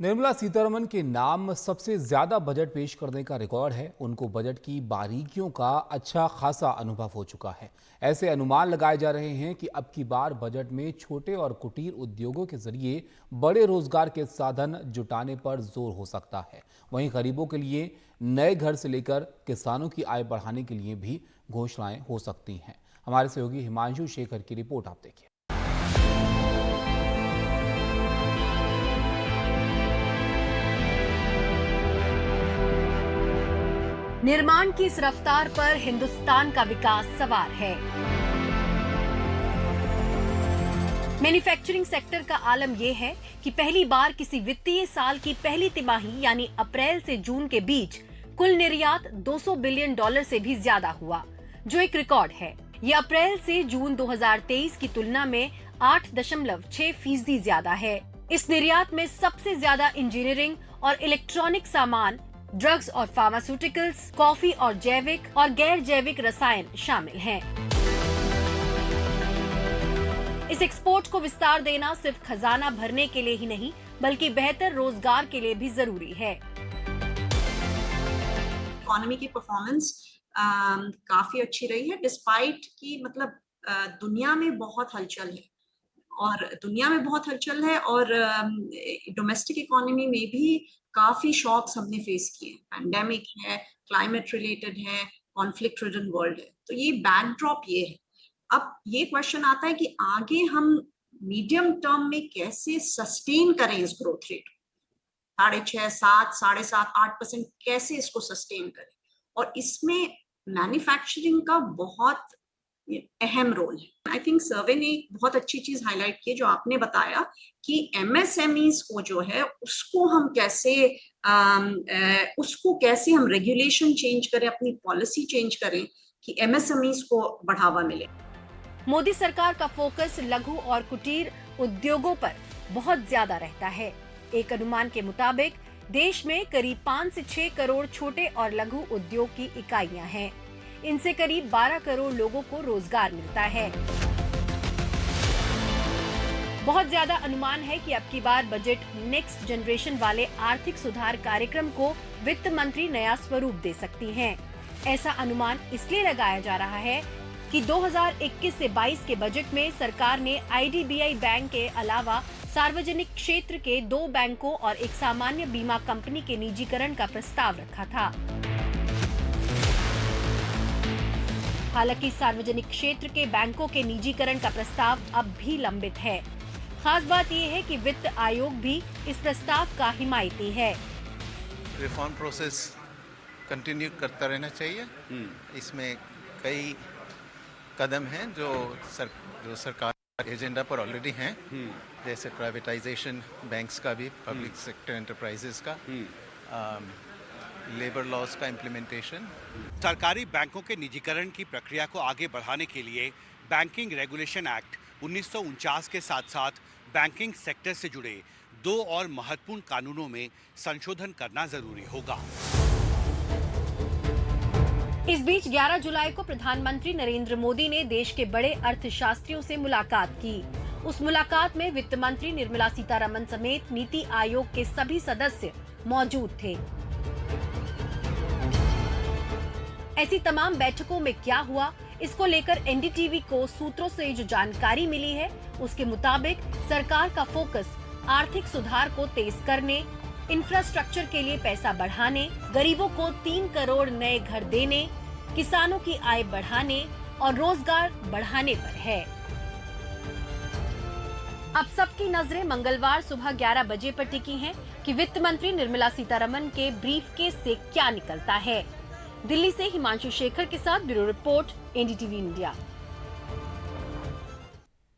निर्मला सीतारमण के नाम सबसे ज्यादा बजट पेश करने का रिकॉर्ड है। उनको बजट की बारीकियों का अच्छा खासा अनुभव हो चुका है। ऐसे अनुमान लगाए जा रहे हैं कि अब की बार बजट में छोटे और कुटीर उद्योगों के जरिए बड़े रोजगार के साधन जुटाने पर जोर हो सकता है। वहीं गरीबों के लिए नए घर से लेकर किसानों की आय बढ़ाने के लिए भी घोषणाएं हो सकती हैं। हमारे सहयोगी हिमांशु शेखर की रिपोर्ट आप देखिए। निर्माण की इस रफ्तार पर हिंदुस्तान का विकास सवार है। मैन्युफैक्चरिंग सेक्टर का आलम यह है कि पहली बार किसी वित्तीय साल की पहली तिमाही यानी अप्रैल से जून के बीच कुल निर्यात $200 बिलियन से भी ज्यादा हुआ, जो एक रिकॉर्ड है। यह अप्रैल से जून 2023 की तुलना में 8.6% ज्यादा है। इस निर्यात में सबसे ज्यादा इंजीनियरिंग और इलेक्ट्रॉनिक सामान, ड्रग्स और फार्मास्यूटिकल्स, कॉफी और जैविक और गैर जैविक रसायन शामिल हैं। इस एक्सपोर्ट को विस्तार देना सिर्फ खजाना भरने के लिए ही नहीं, बल्कि बेहतर रोजगार के लिए भी जरूरी है। इकोनॉमी की परफॉर्मेंस काफी अच्छी रही है, डिस्पाइट की दुनिया में बहुत हलचल है और डोमेस्टिक इकोनॉमी में भी काफी शॉक्स हमने फेस किए। पैंडेमिक है, क्लाइमेट रिलेटेड है, कॉन्फ्लिक्ट रिडन वर्ल्ड है, तो ये बैकड्रॉप ये है। अब ये क्वेश्चन आता है कि आगे हम मीडियम टर्म में कैसे सस्टेन करें इस ग्रोथ रेट, 6.5, 7, 7.5, 8% कैसे इसको सस्टेन करें। और इसमें मैन्युफैक्चरिंग का बहुत अहम रोल है। आई थिंक सर्वे ने बहुत अच्छी चीज हाईलाइट की जो आपने बताया कि एमएसएमईज को जो है उसको हम कैसे हम रेगुलेशन चेंज करें, अपनी पॉलिसी चेंज करें कि एमएसएमईज को बढ़ावा मिले। मोदी सरकार का फोकस लघु और कुटीर उद्योगों पर बहुत ज्यादा रहता है। एक अनुमान के मुताबिक देश में करीब 5 से 6 करोड़ छोटे और लघु उद्योग की इकाइयां हैं। इनसे करीब 12 करोड़ लोगों को रोजगार मिलता है। बहुत ज्यादा अनुमान है कि अब की बार बजट नेक्स्ट जनरेशन वाले आर्थिक सुधार कार्यक्रम को वित्त मंत्री नया स्वरूप दे सकती हैं। ऐसा अनुमान इसलिए लगाया जा रहा है कि 2021 से 22 के बजट में सरकार ने आईडीबीआई बैंक के अलावा सार्वजनिक क्षेत्र के 2 बैंकों और एक सामान्य बीमा कंपनी के निजीकरण का प्रस्ताव रखा था। हालांकि सार्वजनिक क्षेत्र के बैंकों के निजीकरण का प्रस्ताव अब भी लंबित है। खास बात यह है कि वित्त आयोग भी इस प्रस्ताव का हिमायती है। रिफॉर्म प्रोसेस कंटिन्यू करता रहना चाहिए। इसमें कई कदम हैं जो सरकार एजेंडा पर ऑलरेडी हैं, जैसे प्राइवेटाइजेशन बैंक्स का भी, पब्लिक सेक्टर एंटरप्राइजेस का, लेबर लॉज का इम्प्लीमेंटेशन। सरकारी बैंकों के निजीकरण की प्रक्रिया को आगे बढ़ाने के लिए बैंकिंग रेगुलेशन एक्ट 1949 के साथ साथ बैंकिंग सेक्टर से जुड़े 2 और महत्वपूर्ण कानूनों में संशोधन करना जरूरी होगा। इस बीच 11 जुलाई को प्रधानमंत्री नरेंद्र मोदी ने देश के बड़े अर्थशास्त्रियों से मुलाकात की। उस मुलाकात में वित्त मंत्री निर्मला सीतारमण समेत नीति आयोग के सभी सदस्य मौजूद थे। ऐसी तमाम बैठकों में क्या हुआ, इसको लेकर एनडीटीवी को सूत्रों से जो जानकारी मिली है, उसके मुताबिक सरकार का फोकस आर्थिक सुधार को तेज करने, इंफ्रास्ट्रक्चर के लिए पैसा बढ़ाने, गरीबों को 3 करोड़ नए घर देने, किसानों की आय बढ़ाने और रोजगार बढ़ाने पर है। अब सबकी नजरें मंगलवार सुबह 11 बजे पर टिकी हैं कि वित्त मंत्री निर्मला सीतारमण के ब्रीफकेस से क्या निकलता है। दिल्ली से हिमांशु शेखर के साथ ब्यूरो रिपोर्ट, एनडीटीवी इंडिया।